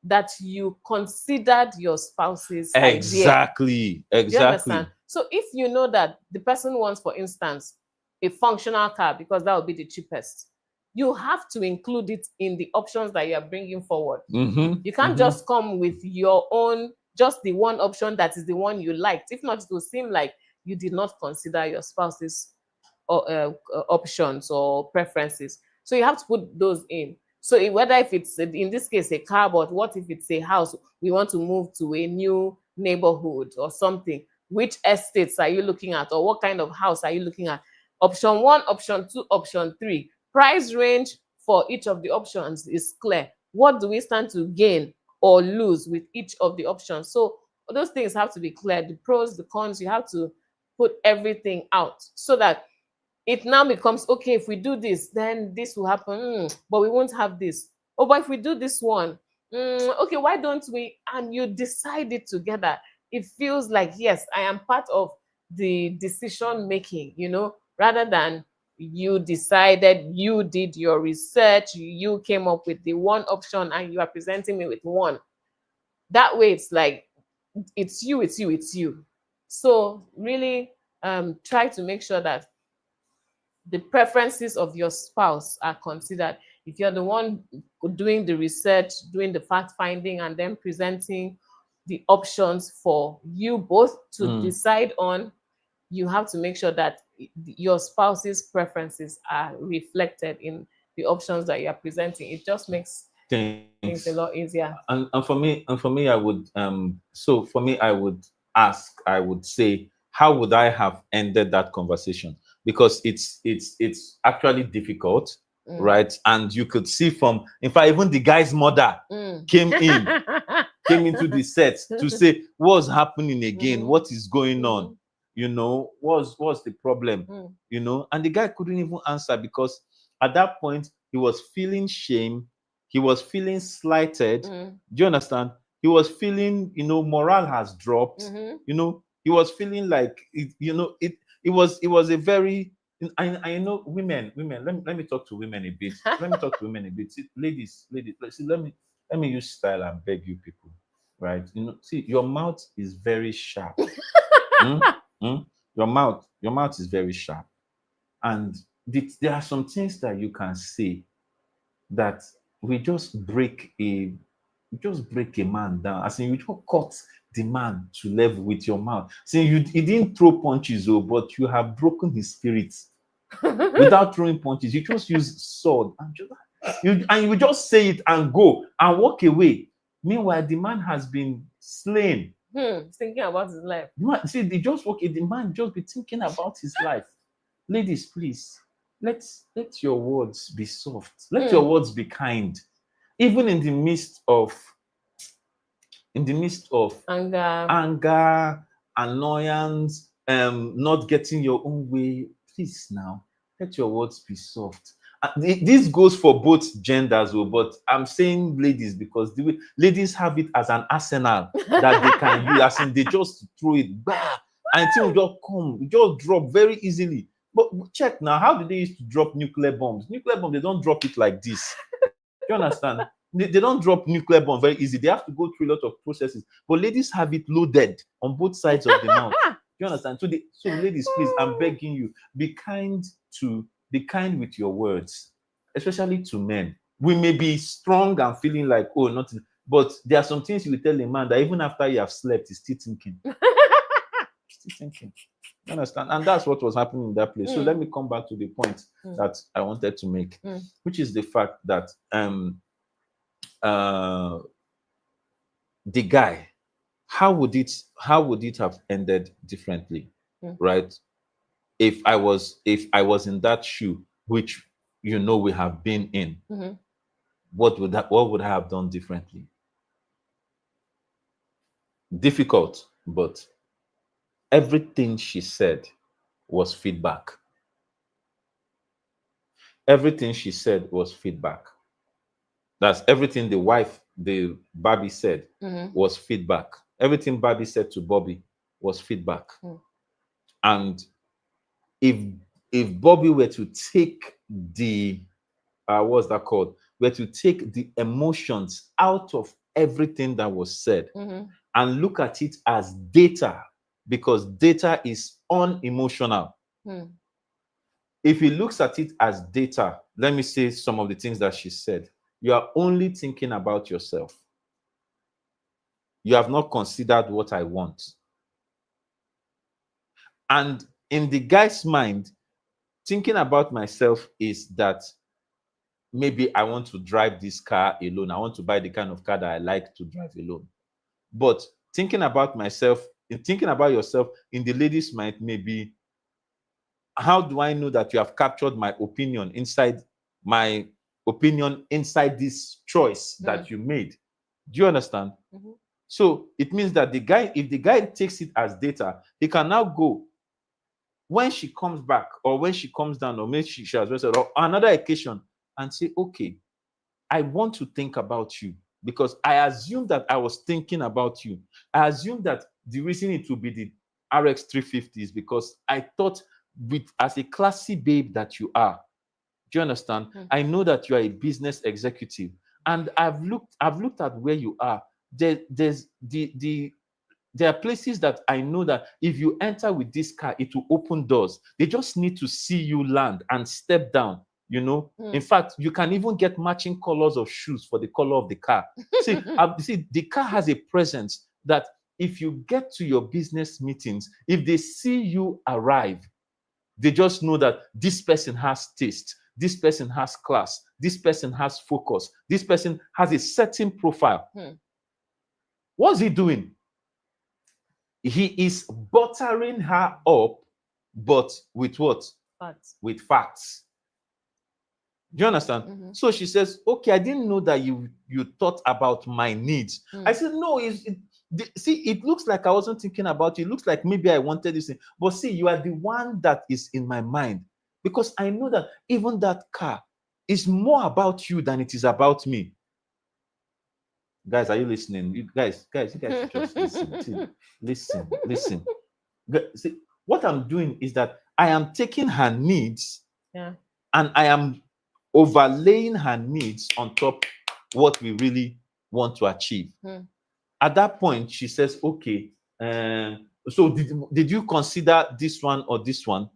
that you considered your spouse's idea. Exactly. Do you understand? So if you know that the person wants, for instance, a functional car because that would be the cheapest, you have to include it in the options that you are bringing forward. You can't just come with your own, just the one option that is the one you liked. If not, it will seem like you did not consider your spouse's options or preferences. So you have to put those in. So whether if it's, in this case, a car, but what if it's a house? We want to move to a new neighborhood or something. Which estates are you looking at, or what kind of house are you looking at? Option 1, option 2, option 3. Price range for each of the options is clear. What do we stand to gain or lose with each of the options? So those things have to be clear. The pros, the cons, you have to put everything out so that it now becomes, okay, if we do this, then this will happen, but we won't have this. Oh, but if we do this one, okay, why don't we? And you decide it together. It feels like, yes, I am part of the decision making, rather than you decided, you did your research, you came up with the one option and you are presenting me with one. That way it's like, it's you. So really try to make sure that the preferences of your spouse are considered. If you're the one doing the research, doing the fact finding, and then presenting the options for you both to decide on, you have to make sure that your spouse's preferences are reflected in the options that you are presenting. It just makes things a lot easier. And for me, I would I would say, how would I have ended that conversation? Because it's actually difficult, right? And you could see from, in fact, even the guy's mother came into the set to say, what's happening again? What is going on? What's the problem? And the guy couldn't even answer, because at that point he was feeling shame, he was feeling slighted. Do you understand? He was feeling, morale has dropped. He was feeling like it was a very, I know women, let me talk to women a bit. See, ladies, see, let me use style and beg you people, right? See, your mouth is very sharp. Your mouth is very sharp, and there are some things that you can say that we just break a man down. As in, you just cut the man to level with your mouth. See, you didn't throw punches, but you have broken his spirit. Without throwing punches, you just use sword and you just say it and go and walk away. Meanwhile, the man has been slain. He's thinking about his life. See, the man just be thinking about his life. Ladies, please, let your words be soft. Let your words be kind. Even in the midst of anger, annoyance, not getting your own way, please now let your words be soft. This goes for both genders, but I'm saying ladies because the way ladies have it as an arsenal that they can use, as in they just throw it back and it will just drop very easily. But check now, how do they used to drop nuclear bombs? Nuclear bombs, they don't drop it like this. Do you understand? They don't drop nuclear bomb very easy. They have to go through a lot of processes. But ladies have it loaded on both sides of the mouth. you understand? So ladies, please, I'm begging you, be kind with your words, especially to men. We may be strong and feeling like, oh, nothing, but there are some things you will tell a man that even after you have slept, he's still thinking. Still thinking. You understand? And that's what was happening in that place. So let me come back to the point that I wanted to make, which is the fact that the guy, how would it have ended differently, right? If I was in that shoe, which we have been in, what would I have done differently? Difficult, but everything she said was feedback. Everything she said was feedback. That's everything the Barbie said was feedback. Everything Barbie said to Bobby was feedback. And if Bobby were to take the what's that called? Were to take the emotions out of everything that was said and look at it as data, because data is unemotional. If he looks at it as data, let me say some of the things that she said. You are only thinking about yourself. You have not considered what I want. And in the guy's mind, thinking about myself is that maybe I want to drive this car alone. I want to buy the kind of car that I like to drive alone. But thinking about myself, thinking about yourself in the lady's mind, maybe, how do I know that you have captured my opinion inside this choice that you made? Do you understand? So it means that if the guy takes it as data, he can now go when she comes back, or when she comes down, or maybe she has rested, or another occasion, and say, okay, I want to think about you, because I assume that I was thinking about you. I assume that the reason it will be the RX 350 is because I thought, as a classy babe that you are, do you understand? I know that you are a business executive, and I've looked at where you are. There are places that I know that if you enter with this car, it will open doors. They just need to see you land and step down. In fact, you can even get matching colors of shoes for the color of the car. See, the car has a presence that if you get to your business meetings, if they see you arrive, they just know that this person has taste, this person has class, this person has focus, this person has a certain profile. What's he doing? He is buttering her up, but with what? Facts. With facts. Do you understand? So she says, okay, I didn't know that you thought about my needs. I said, no, see, it looks like I wasn't thinking about you. It looks like maybe I wanted this thing. But see, you are the one that is in my mind, because I know that even that car is more about you than it is about me. Guys, are you listening? You guys should just listen. Listen. See, what I'm doing is that I am taking her needs, and I am overlaying her needs on top what we really want to achieve. At that point, she says, okay, so did you consider this one or this one?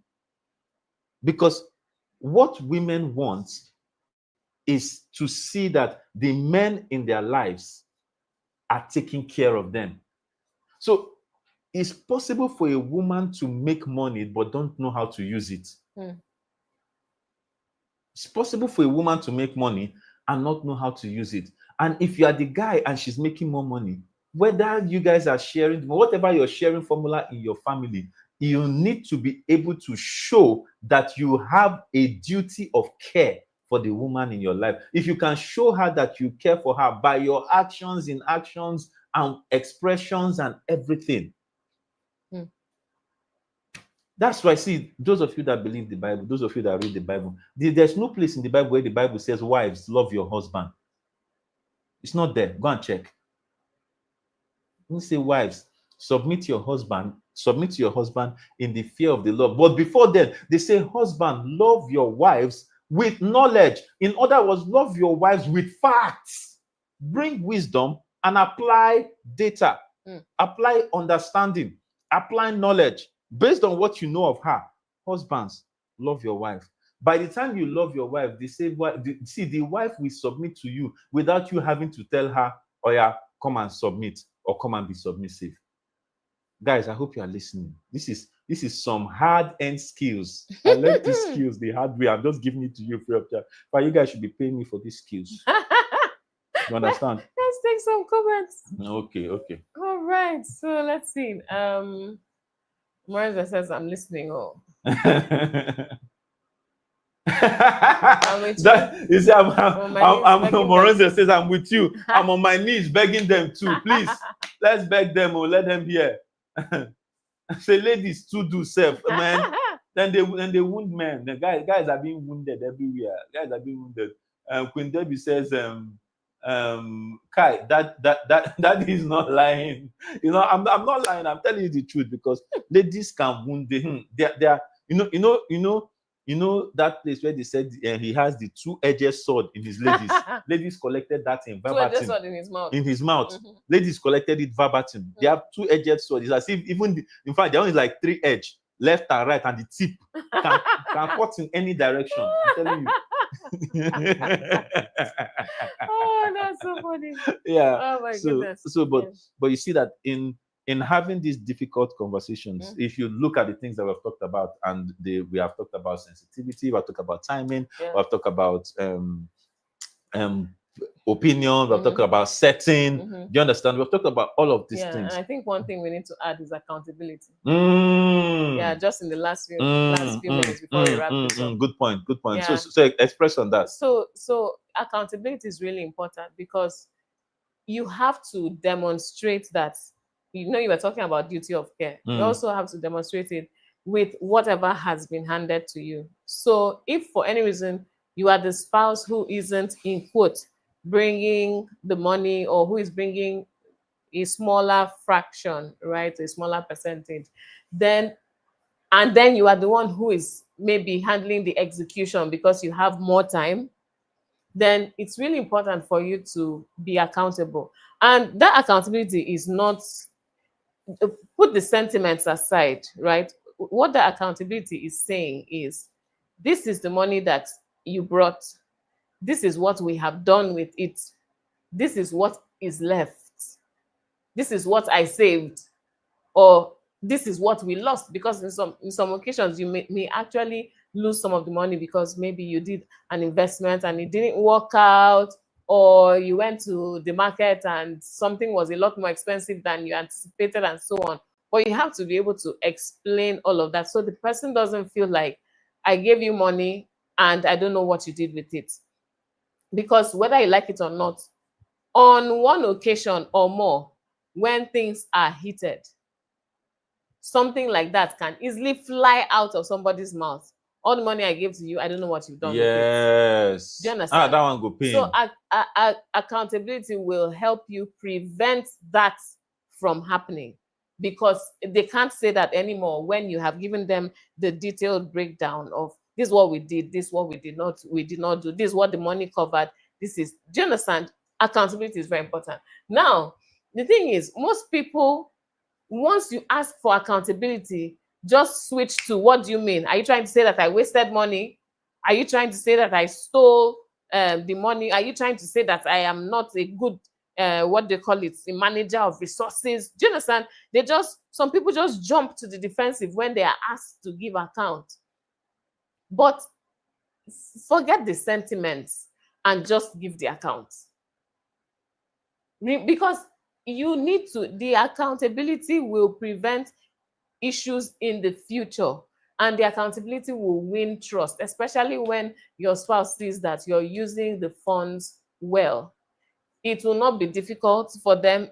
Because what women want is to see that the men in their lives are taking care of them. So it's possible for a woman to make money but don't know how to use it. It's possible for a woman to make money and not know how to use it. And if you are the guy and she's making more money, whether you guys are sharing, whatever your sharing formula in your family, you need to be able to show that you have a duty of care for the woman in your life. If you can show her that you care for her by your actions, in actions and expressions and everything. That's why, see, those of you that believe the Bible, those of you that read the Bible, there's no place in the Bible where the Bible says, wives, love your husband. It's not there. Go and check. We say, wives, submit to your husband in the fear of the Lord. But before then, they say, husband, love your wives with knowledge. In other words, love your wives with facts. Bring wisdom and apply data. Apply understanding. Apply knowledge based on what you know of her. Husbands, love your wife. By the time you love your wife, they say, see, the wife will submit to you without you having to tell her, oh yeah, come and submit or come and be submissive. Guys, I hope you are listening. This is some hard-end skills. I learned these skills the hard way. I'm just giving it to you free of charge. But you guys should be paying me for these skills. You understand? Let's take some comments. Okay. All right. So let's see. Marisa says, I'm listening. Oh. You see, Morenza says, I'm with you. I'm on my knees begging them too. Please, let's beg them or let them hear. Say, ladies, too do self, man. Then they wound men. The guys are being wounded everywhere. Guys are being wounded. Queen Debbie says, Kai, that is not lying. You know, I'm not lying. I'm telling you the truth because ladies can wound them. They are, you know that place where they said he has the two-edged sword in his ladies. Ladies collected that in verbatim. Two-edged sword in his mouth. In his mouth. Ladies collected it verbatim. They have two-edged swords. It's as if even in fact, there is like three edge, left and right, and the tip can cut in any direction. I'm telling you. Oh, that's so funny. Yeah. Oh my goodness. But you see that in having these difficult conversations, if you look at the things that we've talked about, and we have talked about sensitivity, we've talked about timing, we've talked about opinion, we've talked about setting. Do you understand? We've talked about all of these things. And I think one thing we need to add is accountability. Yeah, just in the last few minutes before we wrap this up. Good point. Yeah. So express on that. So accountability is really important because you have to demonstrate that, you were talking about duty of care. You also have to demonstrate it with whatever has been handed to you. So if for any reason you are the spouse who isn't, in quote, bringing the money, or who is bringing a smaller fraction, right, a smaller percentage, then you are the one who is maybe handling the execution because you have more time, then it's really important for you to be accountable. And that accountability is not, put the sentiments aside, right? What the accountability is saying is, this is the money that you brought. This is what we have done with it. This is what is left. This is what I saved. Or this is what we lost, because in some occasions you may actually lose some of the money because maybe you did an investment and it didn't work out, or you went to the market and something was a lot more expensive than you anticipated, and so on. But you have to be able to explain all of that so the person doesn't feel like, I gave you money and I don't know what you did with it. Because whether you like it or not, on one occasion or more, when things are heated, something like that can easily fly out of somebody's mouth. All the money I gave to you, I don't know what you've done with it. Yes. Do you understand? That one go pain. So accountability will help you prevent that from happening, because they can't say that anymore when you have given them the detailed breakdown of, this is what we did, this is what we did not do, this is what the money covered, this is, do you understand? Accountability is very important. Now, the thing is, most people, once you ask for accountability, just switch to, what do you mean? Are you trying to say that I wasted money? Are you trying to say that I stole the money? Are you trying to say that I am not a good, what they call it, a manager of resources? Do you understand? Some people just jump to the defensive when they are asked to give account. But forget the sentiments and just give the account. Because you need to, the accountability will prevent issues in the future, and the accountability will win trust, especially when your spouse sees that you're using the funds well. It will not be difficult for them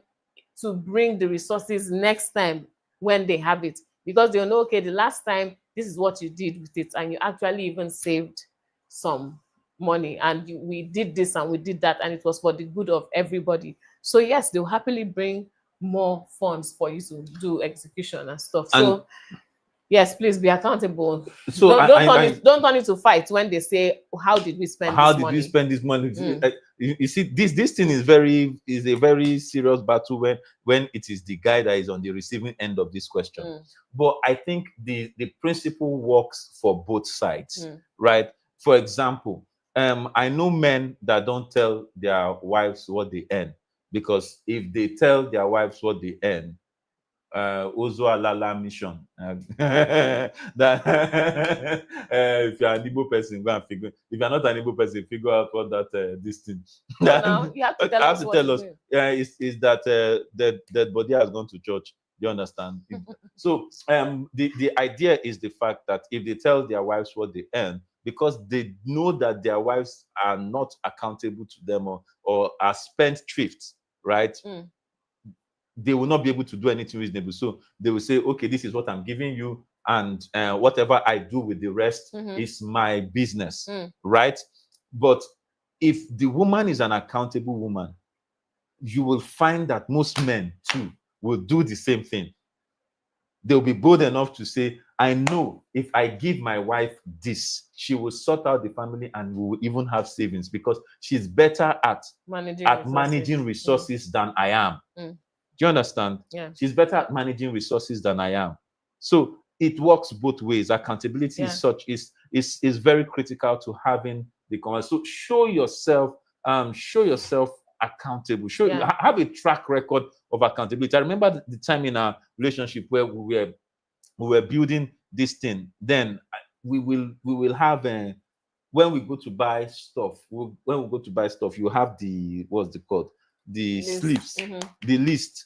to bring the resources next time when they have it, because they'll know, okay, the last time this is what you did with it, and you actually even saved some money, and we did this and we did that, and it was for the good of everybody. So yes, they'll happily bring more funds for you to do execution and stuff. So Yes, please be accountable. So Don't turn it to fight when they say, how did we spend how this did money? we spend this money? Mm. You see, this thing is a very serious battle when it is the guy that is on the receiving end of this question. Mm. But I think the principle works for both sides, Mm. right? For example, I know men that don't tell their wives what they earn, because if they tell their wives what they earn, Ozo Alala mission. That if you're an Igbo person, go and figure. If you're not an Igbo person, figure out what that this thing. So now you have to tell us what to do. Yeah, is that that body has gone to church. You understand? So the idea is the fact that if they tell their wives what they earn, because they know that their wives are not accountable to them, or are spent thrifts, right? Mm. They will not be able to do anything reasonable. So they will say, okay, this is what I'm giving you, and whatever I do with the rest is my business, right? But if the woman is an accountable woman, you will find that most men too will do the same thing. They'll be bold enough to say, I know if I give my wife this, she will sort out the family and we will even have savings, because she's better at managing resources than I am. Do you understand? Yeah. She's better at managing resources than I am. So it works both ways. Accountability is very critical to having the conversation. So show yourself accountable. Have a track record of accountability. I remember the time in our relationship where we were building this thing. Then we will have when we go to buy stuff. When we go to buy stuff, you have the what's it called? The slips, the list.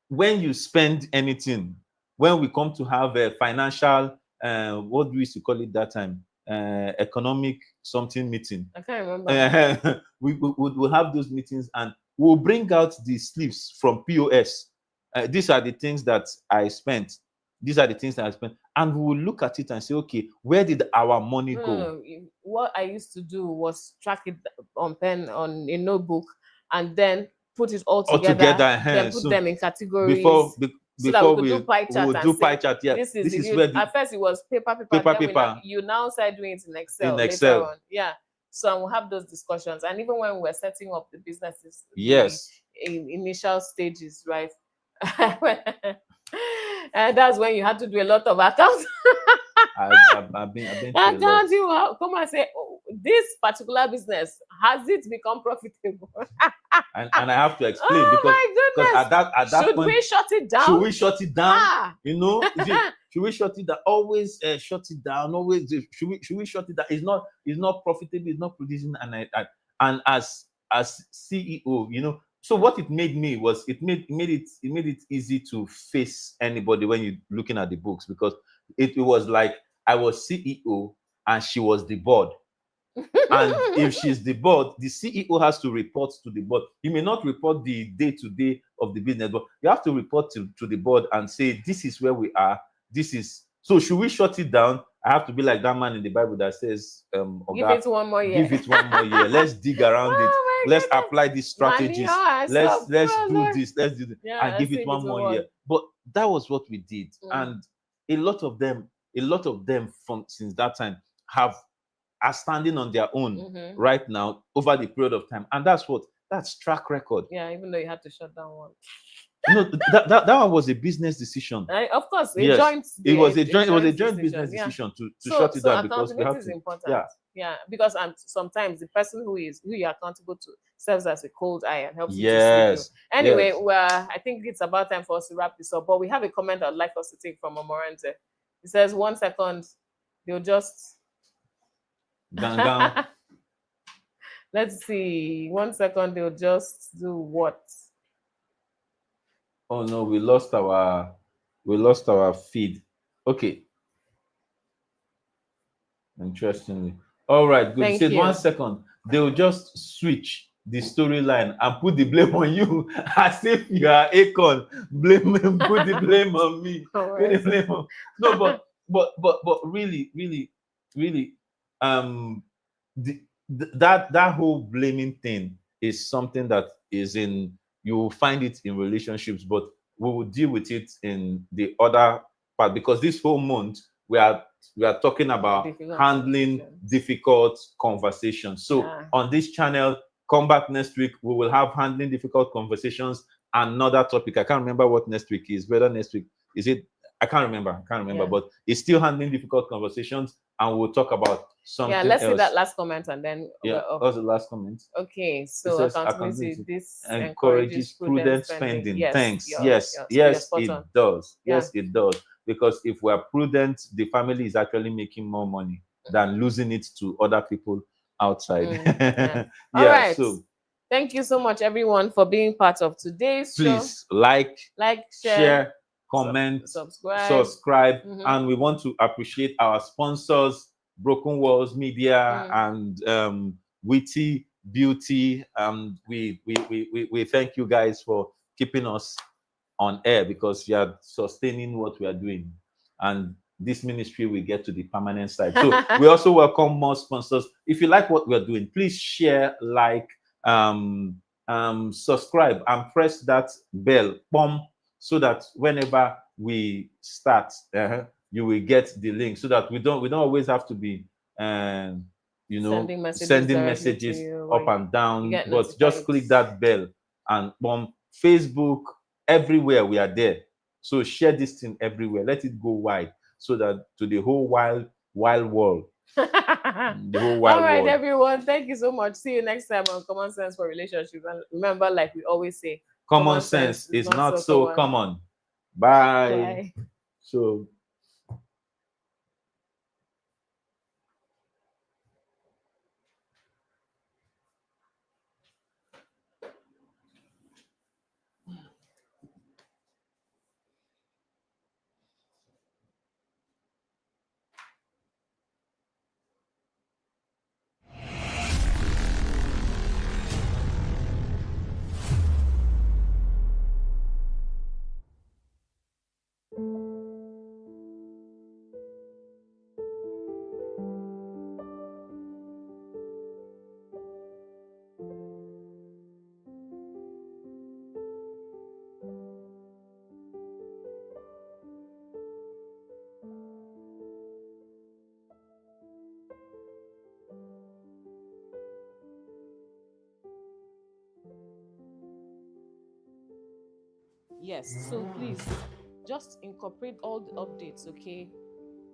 When you spend anything, when we come to have a financial, what we used to call it that time, economic something meeting. I can't remember. We'll have those meetings and we'll bring out the slips from POS. These are the things that I spent. These are the things that I spent. And we will look at it and say, okay, where did our money go? What I used to do was track it on pen, on a notebook, and then put it all together, then put them in categories. Before so that we could do pie chart. We'll do pie chart. Yeah, this is where at first it was paper. You now start doing it in Excel. Later on. Yeah. So we'll have those discussions. And even when we're setting up the businesses, yes, in initial stages, right? And that's when you had to do a lot of accounts. I've been accounts. You come and say, oh, this particular business, has it become profitable? and I have to explain, because at that should point, we shut it down? Should we shut it down? You know, should we shut it down? Always shut it down. Always should we shut it down? It's not profitable. It's not producing. And as CEO, you know. So what it made me was it made it easy to face anybody when you're looking at the books, because it was like I was CEO and she was the board. And if she's the board, the CEO has to report to the board. You may not report the day-to-day of the business, but you have to report to the board and say, this is where we are. This is so. Should we shut it down? I have to be like that man in the Bible that says, give it one more year. Give it one more year. Let's dig around it. Let's apply these strategies. Let's do this. Let's do this. And give it one more year. But that was what we did. And a lot of them from since that time are standing on their own right now over the period of time. And that's track record. Yeah, even though you had to shut down one. No, that one was a business decision. Of course, it was a joint business decision to shut it down, because we have to. Important. Yeah, because sometimes the person who you're accountable to serves as a cold eye and helps you to see you. Anyway, I think it's about time for us to wrap this up. But we have a comment I'd like us to take from Amorante. He says, 1 second, they'll just let's see. 1 second, they'll just do what? Oh no, we lost our feed. Okay. Interestingly. All right, good. He said 1 second. They'll just switch the storyline and put the blame on you as if you are Akon. Put the blame on me. Put the blame on. No, but really, that whole blaming thing is something that is in, you will find it in relationships, but we will deal with it in the other part, because this whole month we are talking about Difficult handling conversations. difficult conversations. So Yeah. on this channel, come back next week. We will have handling difficult conversations. Another topic. I can't remember what next week is. Whether next week is it? I can't remember. Yeah. But it's still handling difficult conversations, and we'll talk about something Yeah, let's else. see that last comment and then Yeah, we're off. that's the last comment. Okay, It so says accountability, this encourages prudent spending. Yes, Thanks. you're Yes, spot it on. does. Yeah. Yes, it does. Because if we're prudent, the family is actually making more money than losing it to other people outside. Yeah. Yeah, All right. so thank you so much, everyone, for being part of today's show. please like, share, comment, subscribe. Mhm. And we want to appreciate our sponsors, Broken Walls Media and Witty Beauty. We thank you guys for keeping us on air, because we are sustaining what we are doing, and this ministry will get to the permanent side. So we also welcome more sponsors. If you like what we're doing, please share, like, subscribe, and press that bell, boom, so that whenever we start, you will get the link, so that we don't always have to be sending messages up and down, but just click that bell and boom. Facebook, everywhere we are there. So share this thing everywhere. Let it go wide, so that to the whole wild world. The whole wild All right, world. everyone. Thank you so much. See you next time on Common Sense for Relationships. And remember, like we always say, Common sense is not so common. Bye. Bye. So Yes, so please just incorporate all the updates, okay?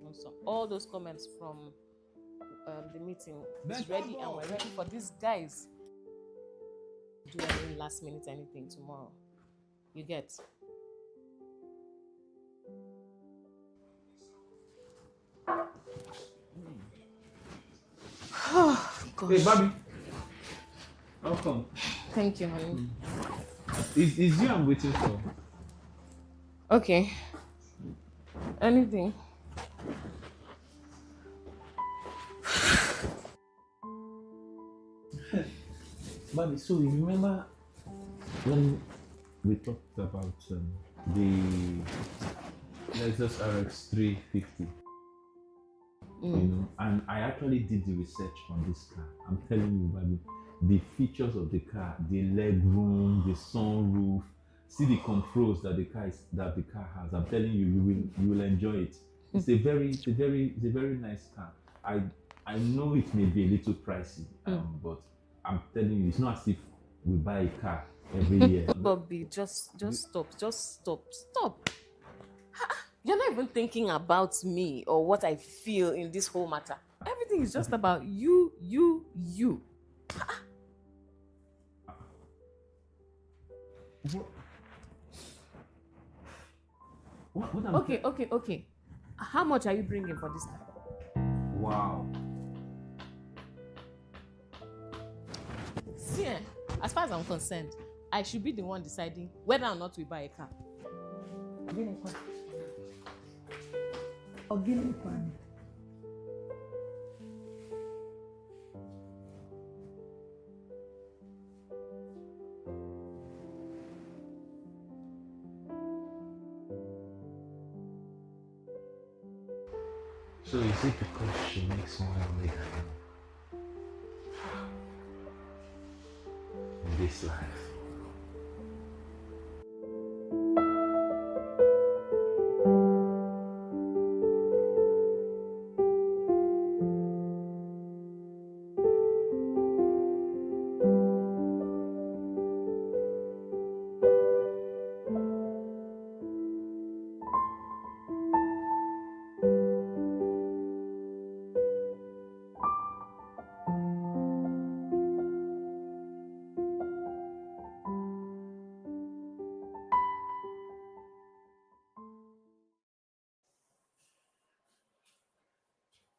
Also, all those comments from the meeting is ready, and we're ready for these guys. Do any last minute anything tomorrow. You get? Gosh. Hey, Bobby. Welcome. Thank you, honey. Is you I'm waiting for? Okay. Anything? Bobby, so you remember when we talked about the Lexus RX 350? And I actually did the research on this car. I'm telling you, Bobby, the features of the car, the leg room, the sunroof, see the controls that the car has. I'm telling you, you will enjoy it. It's a very nice car. I know it may be a little pricey, but I'm telling you, it's not as if we buy a car every year. Bobby, just stop. You're not even thinking about me or what I feel in this whole matter. Everything is just about you. Okay. How much are you bringing for this car? Wow. See, as far as I'm concerned, I should be the one deciding whether or not we buy a car. So is it because she makes more money than you in this life?